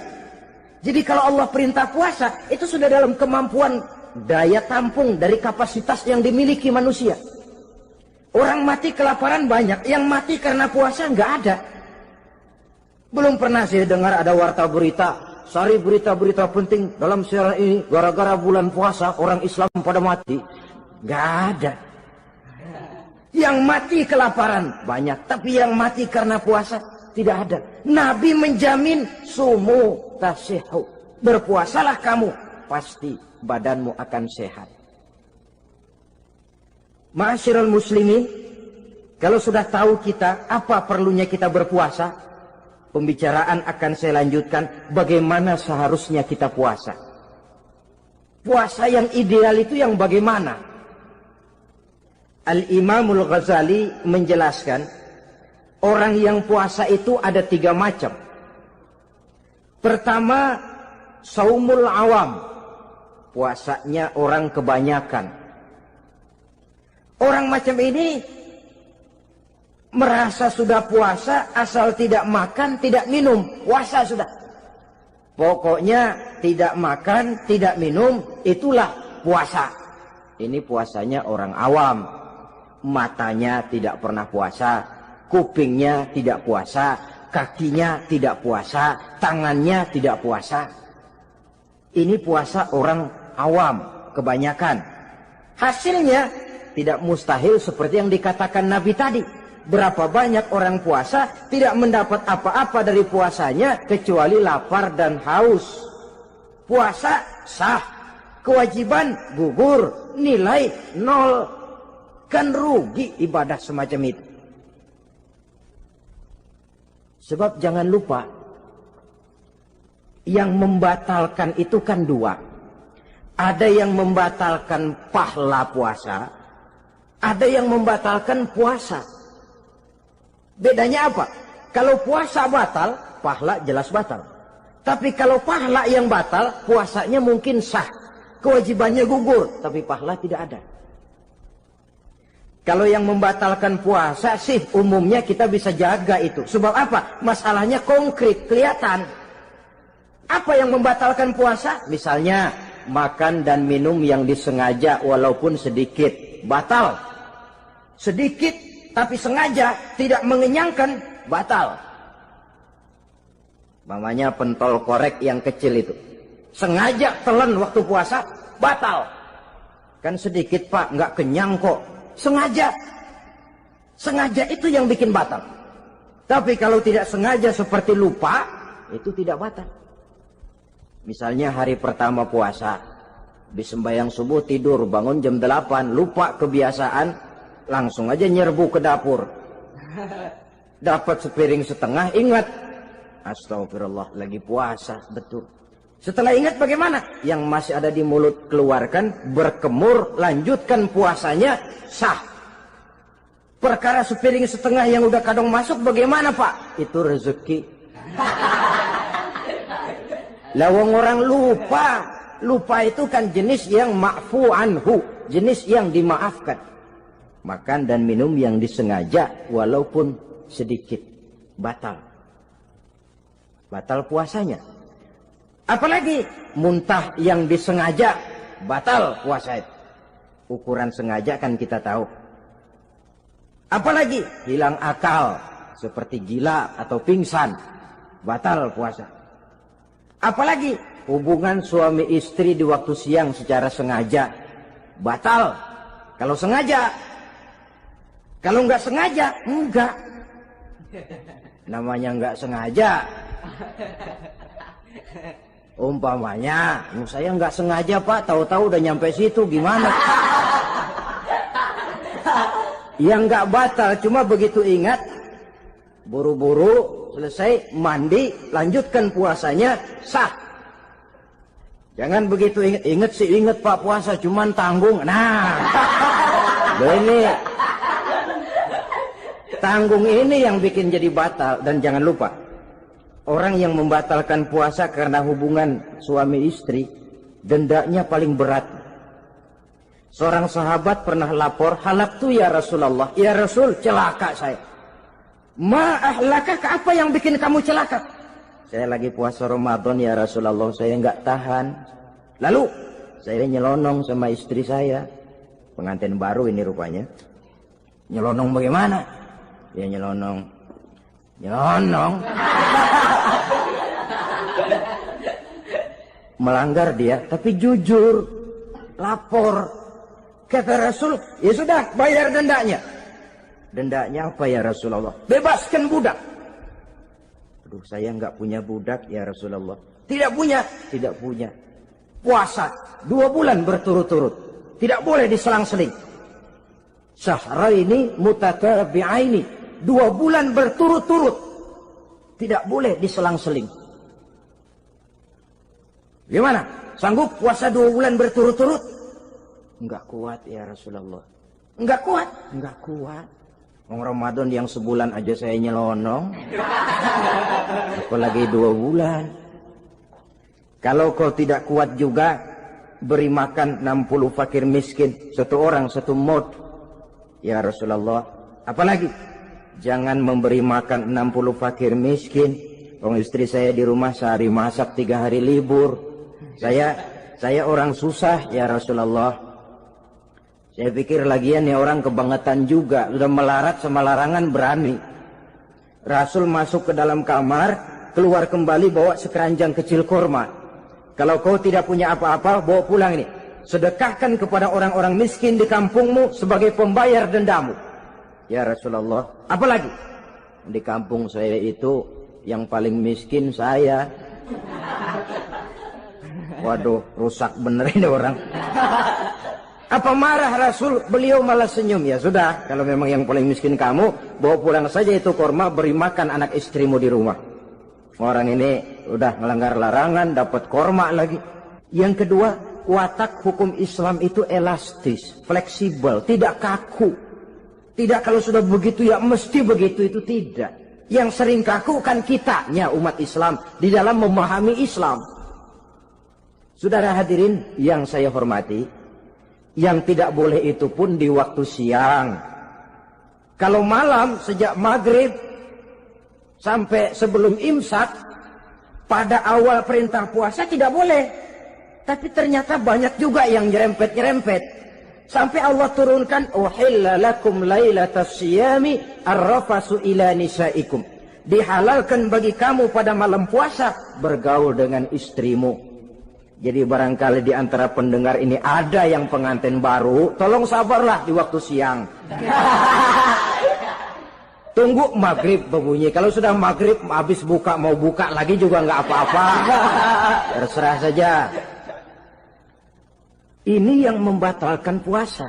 Jadi kalau Allah perintah puasa, itu sudah dalam kemampuan daya tampung dari kapasitas yang dimiliki manusia. Orang mati kelaparan banyak, yang mati karena puasa nggak ada. Belum pernah saya dengar ada warta berita, sari berita-berita penting dalam siaran ini, gara-gara bulan puasa orang Islam pada mati. Nggak ada. Yang mati kelaparan banyak, tapi yang mati karena puasa tidak ada. Nabi menjamin sumu tasihhu. Berpuasalah kamu, pasti badanmu akan sehat. Ma'asyiral muslimin, kalau sudah tahu kita apa perlunya kita berpuasa, pembicaraan akan saya lanjutkan bagaimana seharusnya kita puasa. Puasa yang ideal itu yang bagaimana? Al-Imamul Ghazali menjelaskan, orang yang puasa itu ada 3 macam. Pertama, saumul awam. Puasanya orang kebanyakan. Orang macam ini merasa sudah puasa asal tidak makan, tidak minum. Puasa sudah. Pokoknya tidak makan, tidak minum, itulah puasa. Ini puasanya orang awam. Matanya tidak pernah puasa. Kupingnya tidak puasa, kakinya tidak puasa, tangannya tidak puasa. Ini puasa orang awam, kebanyakan. Hasilnya tidak mustahil seperti yang dikatakan Nabi tadi. Berapa banyak orang puasa tidak mendapat apa-apa dari puasanya kecuali lapar dan haus. Puasa sah, kewajiban gugur, nilai 0. Kan rugi ibadah semacam itu. Sebab jangan lupa, yang membatalkan itu kan 2. Ada yang membatalkan pahala puasa, ada yang membatalkan puasa. Bedanya apa? Kalau puasa batal, pahala jelas batal. Tapi kalau pahala yang batal, puasanya mungkin sah. Kewajibannya gugur, tapi pahala tidak ada. Kalau yang membatalkan puasa sih umumnya kita bisa jaga itu. Sebab apa? Masalahnya konkret, kelihatan. Apa yang membatalkan puasa? Misalnya makan dan minum yang disengaja walaupun sedikit. Batal. Sedikit tapi sengaja tidak mengenyangkan, batal. Mamanya pentol korek yang kecil itu. Sengaja telan waktu puasa, batal. Kan sedikit pak, nggak kenyang kok. Sengaja. Sengaja itu yang bikin batal. Tapi kalau tidak sengaja seperti lupa, itu tidak batal. Misalnya hari pertama puasa, habis sembahyang subuh tidur, bangun jam 8, lupa kebiasaan, langsung aja nyerbu ke dapur. Dapat sepiring setengah, ingat. Astagfirullah, lagi puasa, betul. Setelah ingat bagaimana? Yang masih ada di mulut keluarkan, berkemur, lanjutkan puasanya, sah. Perkara sepiring setengah yang udah kadang masuk bagaimana Pak? Itu rezeki. Lawang orang lupa. Lupa itu kan jenis yang ma'fu anhu. Jenis yang dimaafkan. Makan dan minum yang disengaja walaupun sedikit. Batal. Batal puasanya. Apalagi muntah yang disengaja. Batal puasa itu. Ukuran sengaja kan kita tahu. Apalagi hilang akal. Seperti gila atau pingsan. Batal puasa. Apalagi hubungan suami istri di waktu siang secara sengaja. Batal. Kalau sengaja. Kalau nggak sengaja, enggak. Namanya nggak sengaja. Umpamanya, saya nggak sengaja Pak, tahu-tahu udah nyampe situ, gimana? Yang nggak batal, cuma begitu ingat, buru-buru selesai mandi, lanjutkan puasanya, sah. Jangan begitu ingat sih, ingat Pak puasa, cuman tanggung. Nah, ini tanggung ini yang bikin jadi batal. Dan jangan lupa, orang yang membatalkan puasa karena hubungan suami istri, dendanya paling berat. Seorang sahabat pernah lapor, halaktu ya Rasulullah. Ya Rasul, celaka saya. Ma ahlakah, apa yang bikin kamu celaka? Saya lagi puasa Ramadan ya Rasulullah, saya nggak tahan. Lalu saya nyelonong sama istri saya. Pengantin baru ini rupanya. Nyelonong bagaimana? Ya nyelonong. Melanggar dia, tapi jujur. Lapor. Kata Rasul, ya sudah bayar dendanya. Dendanya apa ya Rasulullah? Bebaskan budak. Aduh, saya nggak punya budak ya Rasulullah. Tidak punya? Tidak punya. Puasa 2 bulan berturut-turut. Tidak boleh diselang-seling. Syahraini mutatabi'aini. 2 bulan berturut-turut. Tidak boleh diselang-seling. Gimana? Sanggup puasa 2 bulan berturut-turut? Enggak kuat ya Rasulullah. Enggak kuat? Enggak kuat. Ramadan yang sebulan aja saya nyelonong. Apalagi 2 bulan. Kalau kau tidak kuat juga, beri makan 60 fakir miskin. 1 orang 1 mod. Ya Rasulullah. Apalagi? Jangan memberi makan 60 fakir miskin. Orang istri saya di rumah sehari masak, 3 hari libur. Saya orang susah ya Rasulullah. Saya pikir lagian ya orang kebangetan juga. Sudah melarat sama larangan berani. Rasul masuk ke dalam kamar, keluar kembali bawa sekeranjang kecil kurma. Kalau kau tidak punya apa-apa, bawa pulang ini. Sedekahkan kepada orang-orang miskin di kampungmu sebagai pembayar dendamu. Ya Rasulullah. Apalagi? Di kampung saya itu yang paling miskin saya. Waduh, rusak bener ini orang. Apa marah Rasul? Beliau malah senyum. Ya sudah, kalau memang yang paling miskin kamu, bawa pulang saja itu kurma, beri makan anak istrimu di rumah. Orang ini udah melanggar larangan, dapat kurma lagi. Yang kedua, watak hukum Islam itu elastis, fleksibel, tidak kaku. Tidak kalau sudah begitu ya mesti begitu, itu tidak. Yang sering kaku kan kitanya umat Islam di dalam memahami Islam. Saudara hadirin yang saya hormati, yang tidak boleh itu pun di waktu siang. Kalau malam sejak maghrib sampai sebelum imsak, pada awal perintah puasa tidak boleh. Tapi ternyata banyak juga yang nyerempet-nyerempet. Sampai Allah turunkan, uhilla lakum lailatas siyami arrafasu ila nisaikum. Dihalalkan bagi kamu pada malam puasa bergaul dengan istrimu. Jadi barangkali di antara pendengar ini ada yang pengantin baru, tolong sabarlah di waktu siang. Tunggu maghrib berbunyi. Kalau sudah maghrib habis buka, mau buka lagi juga nggak apa-apa. Terserah saja. Ini yang membatalkan puasa.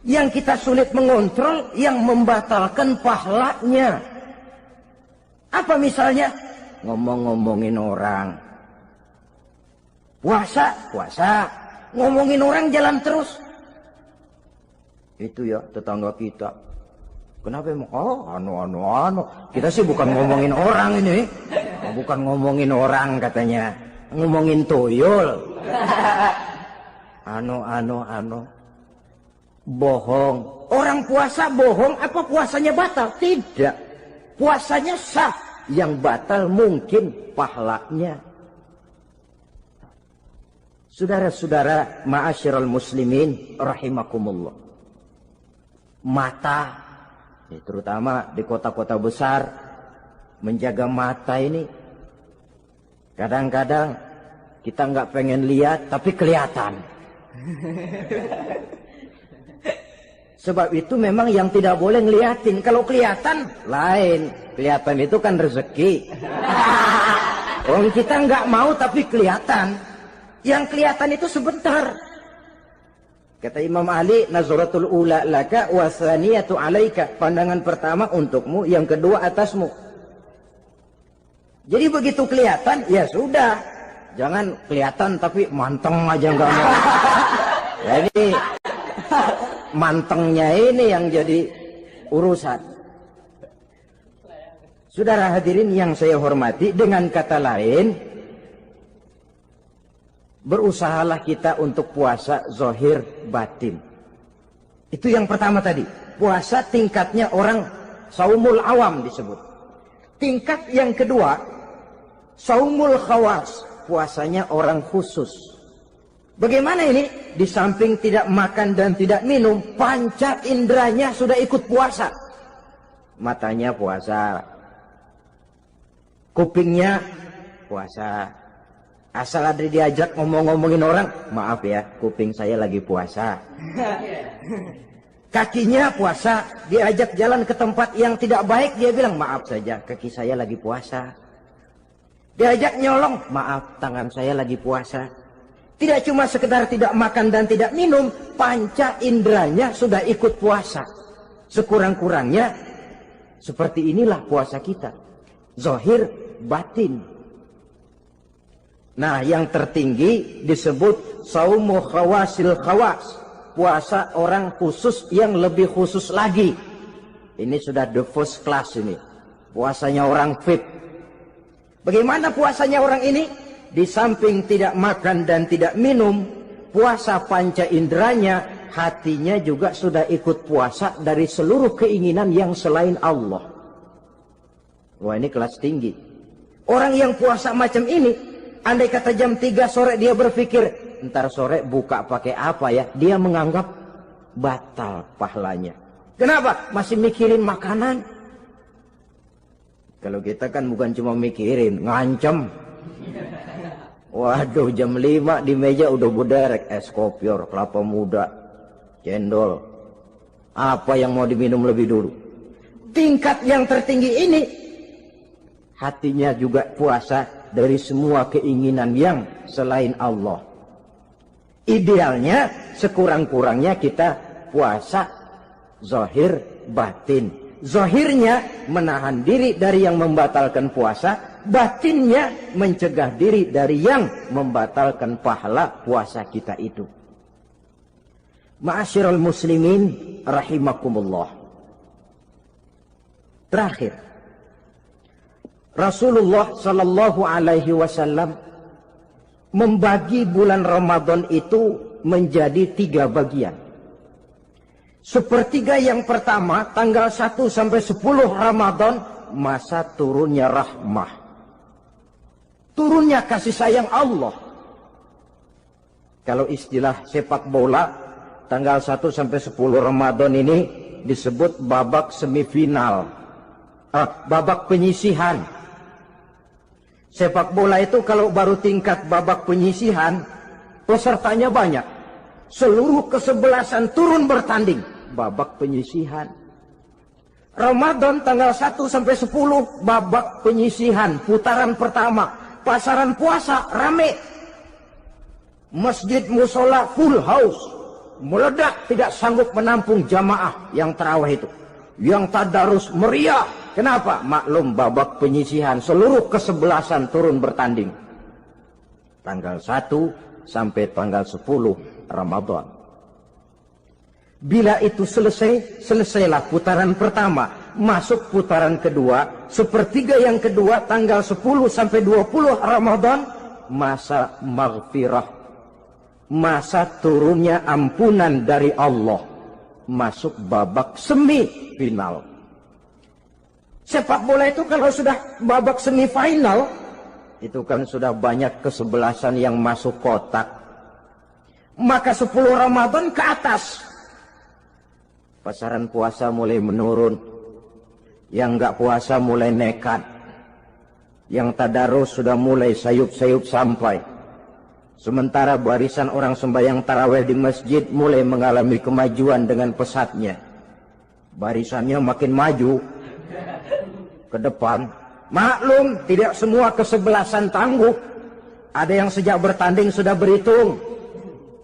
Yang kita sulit mengontrol, yang membatalkan pahalanya. Apa misalnya? Ngomong-ngomongin orang. Puasa, ngomongin orang jalan terus. Itu ya tetangga kita. Kenapa emang? Oh, anu. Kita sih bukan ngomongin orang ini. Bukan ngomongin orang katanya. Ngomongin tuyul. Anu. Bohong. Orang puasa bohong apa puasanya batal? Tidak. Puasanya sah. Yang batal mungkin pahalanya. Saudara-saudara ma'asyiral muslimin rahimakumullah. Mata, terutama di kota-kota besar, menjaga mata ini kadang-kadang kita nggak pengen lihat tapi kelihatan. Sebab itu memang yang tidak boleh ngeliatin. Kalau kelihatan lain, kelihatan itu kan rezeki. Orang kita nggak mau tapi kelihatan. Yang kelihatan itu sebentar. Kata Imam Ali, nazaratul ula laka wa tsaniyatu alaika. Pandangan pertama untukmu, yang kedua atasmu. Jadi begitu kelihatan, ya sudah. Jangan kelihatan tapi manteng aja enggak mau. Jadi mantengnya ini yang jadi urusan. Saudara hadirin yang saya hormati, dengan kata lain, berusahalah kita untuk puasa zahir batin. Itu yang pertama tadi. Puasa tingkatnya orang saumul awam disebut. Tingkat yang kedua, saumul khawas. Puasanya orang khusus. Bagaimana ini? Di samping tidak makan dan tidak minum, panca inderanya sudah ikut puasa. Matanya puasa. Kupingnya puasa. Asal ada diajak ngomong-ngomongin orang, maaf ya, kuping saya lagi puasa. Kakinya puasa, diajak jalan ke tempat yang tidak baik, dia bilang, maaf saja, kaki saya lagi puasa. Diajak nyolong, maaf, tangan saya lagi puasa. Tidak cuma sekedar tidak makan dan tidak minum, panca inderanya sudah ikut puasa. Sekurang-kurangnya, seperti inilah puasa kita. Zahir, batin. Nah, yang tertinggi disebut saumu khawasil khawas. Puasa orang khusus yang lebih khusus lagi. Ini sudah the first class ini. Puasanya orang fit. Bagaimana puasanya orang ini? Di samping tidak makan dan tidak minum, puasa panca inderanya, hatinya juga sudah ikut puasa dari seluruh keinginan yang selain Allah. Wah, ini kelas tinggi. Orang yang puasa macam ini, andai kata jam 3 sore dia berpikir, ntar sore buka pakai apa ya? Dia menganggap batal pahalanya. Kenapa? Masih mikirin makanan. Kalau kita kan bukan cuma mikirin, ngancem. Waduh, jam 5 di meja udah bederek es kopior, kelapa muda, cendol. Apa yang mau diminum lebih dulu? Tingkat yang tertinggi ini, hatinya juga puasa dari semua keinginan yang selain Allah. Idealnya sekurang-kurangnya kita puasa zahir batin. Zahirnya menahan diri dari yang membatalkan puasa, batinnya mencegah diri dari yang membatalkan pahala puasa kita itu. Ma'asyiral muslimin rahimakumullah. Terakhir, Rasulullah sallallahu alaihi wasallam membagi bulan Ramadan itu menjadi 3 bagian. Sepertiga yang pertama, tanggal 1 sampai 10 Ramadan, masa turunnya rahmah. Turunnya kasih sayang Allah. Kalau istilah sepak bola, tanggal 1 sampai 10 Ramadan ini disebut babak semifinal. Babak penyisihan. Sepak bola itu kalau baru tingkat babak penyisihan, pesertanya banyak. Seluruh kesebelasan turun bertanding. Babak penyisihan. Ramadan tanggal 1 sampai 10, babak penyisihan, putaran pertama. Pasaran puasa rame. Masjid musola full house. Meledak, tidak sanggup menampung jamaah yang tarawih itu. Yang tadarus meriah. Kenapa? Maklum babak penyisihan, seluruh kesebelasan turun bertanding. Tanggal 1 sampai tanggal 10 Ramadan. Bila itu selesai, selesailah putaran pertama. Masuk putaran kedua, sepertiga yang kedua, tanggal 10 sampai 20 Ramadan, masa maghfirah, masa turunnya ampunan dari Allah. Masuk babak semifinal. Sepak bola itu kalau sudah babak semifinal, itu kan sudah banyak kesebelasan yang masuk kotak. Maka 10 Ramadan ke atas, pasaran puasa mulai menurun. Yang enggak puasa mulai nekat. Yang tadarus sudah mulai sayup-sayup sampai. Sementara barisan orang sembahyang tarawih di masjid mulai mengalami kemajuan dengan pesatnya. Barisannya makin maju ke depan. Maklum, tidak semua kesebelasan tangguh. Ada yang sejak bertanding sudah berhitung.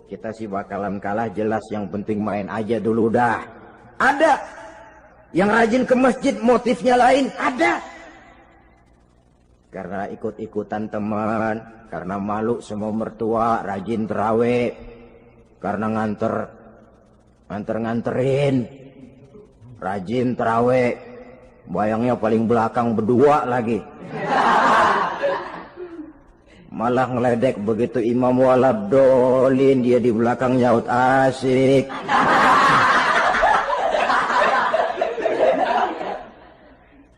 Kita sih bakalan kalah jelas, yang penting main aja dulu dah. Ada yang rajin ke masjid, motifnya lain, ada. Karena ikut-ikutan teman, karena malu sama mertua, rajin terawih. Karena nganterin, rajin terawih. Bayangnya paling belakang berdua lagi. Malah ngeledek begitu imam waladolin, dia di belakang nyaut asik.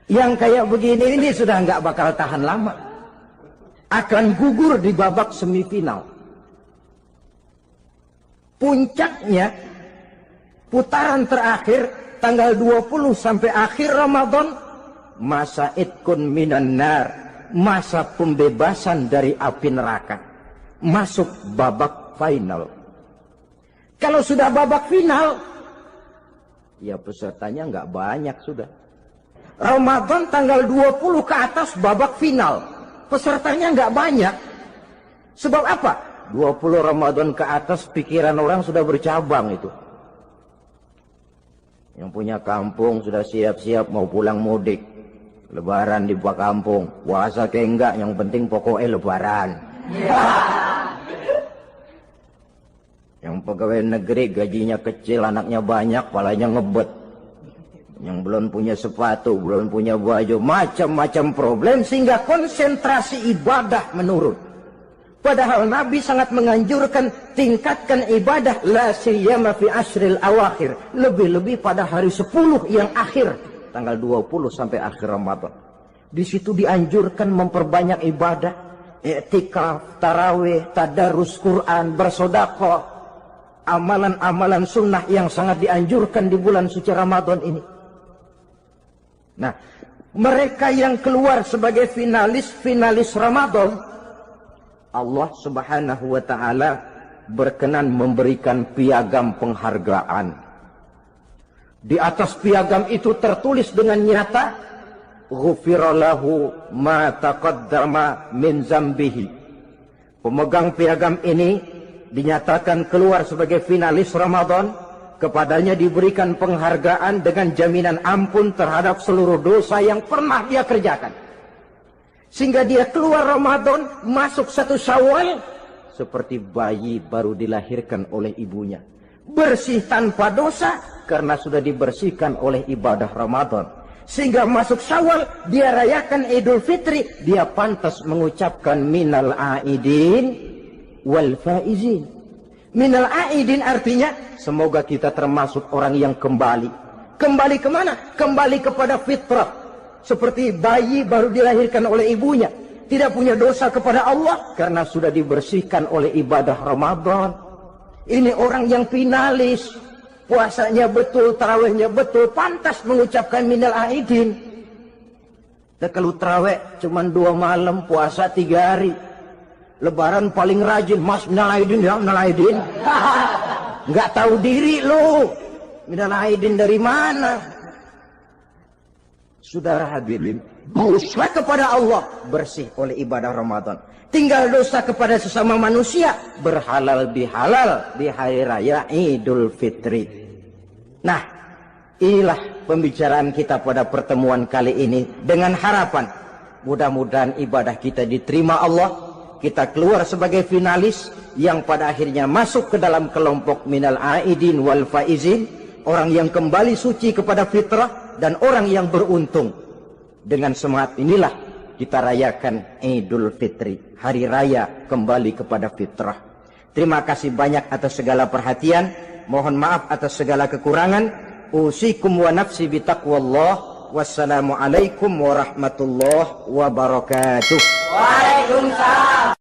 Yang kayak begini ini sudah nggak bakal tahan lama. Akan gugur di babak semifinal. Puncaknya, putaran terakhir, tanggal 20 sampai akhir Ramadan, masa itkun minan nar, masa pembebasan dari api neraka. Masuk babak final. Kalau sudah babak final, ya pesertanya nggak banyak sudah. Ramadan tanggal 20 ke atas babak final. Pesertanya nggak banyak. Sebab apa? 20 Ramadan ke atas pikiran orang sudah bercabang itu. Yang punya kampung sudah siap-siap mau pulang mudik. Lebaran di buah kampung. Puasa kayak enggak, yang penting pokoknya lebaran. Yang pegawai negeri gajinya kecil, anaknya banyak, palanya ngebet. Yang belum punya sepatu, belum punya baju, macam-macam problem, sehingga konsentrasi ibadah menurun. Padahal Nabi sangat menganjurkan tingkatkan ibadah la siyama fi ashril awakhir, lebih-lebih pada hari 10 yang akhir, tanggal 20 sampai akhir Ramadan. Di situ dianjurkan memperbanyak ibadah, i'tikaf, tarawih, tadarus Quran, bersedekah, amalan-amalan sunnah yang sangat dianjurkan di bulan suci Ramadan ini. Nah, mereka yang keluar sebagai finalis Ramadan, Allah Subhanahu wa ta'ala berkenan memberikan piagam penghargaan. Di atas piagam itu tertulis dengan nyata, ghufira lahu ma taqaddama min zambihi. Pemegang piagam ini dinyatakan keluar sebagai finalis Ramadan. Kepadanya diberikan penghargaan dengan jaminan ampun terhadap seluruh dosa yang pernah dia kerjakan. Sehingga dia keluar Ramadan, masuk 1 Syawal, seperti bayi baru dilahirkan oleh ibunya. Bersih tanpa dosa, karena sudah dibersihkan oleh ibadah Ramadan. Sehingga masuk Syawal, dia rayakan Idul Fitri, dia pantas mengucapkan minal aidin wal faizin. Minal aidin artinya, semoga kita termasuk orang yang kembali. Kembali kemana? Kembali kepada fitrah. Seperti bayi baru dilahirkan oleh ibunya. Tidak punya dosa kepada Allah, karena sudah dibersihkan oleh ibadah Ramadan. Ini orang yang finalis. Puasanya betul, tarawihnya betul, pantas mengucapkan minal aidin. Dan kalau tarawih cuma 2 malam, puasa 3 hari. Lebaran paling rajin, mas minal aidin ya, minal aidin. Nggak tahu diri lo. Minal aidin dari mana? Saudara hadirin, dosa kepada Allah bersih oleh ibadah Ramadan. Tinggal dosa kepada sesama manusia, berhalal bihalal di hari raya Idul Fitri. Nah, inilah pembicaraan kita pada pertemuan kali ini, dengan harapan mudah-mudahan ibadah kita diterima Allah. kita keluar sebagai finalis yang pada akhirnya masuk ke dalam kelompok minal aidin wal faizin, orang yang kembali suci kepada fitrah dan orang yang beruntung. Dengan semangat inilah kita rayakan Idul Fitri, hari raya kembali kepada fitrah. Terima kasih banyak atas segala perhatian. Mohon maaf atas segala kekurangan. Usikum wa nafsi bitaqwallah. Wassalamualaikum warahmatullahi wabarakatuh. Waalaikumsalam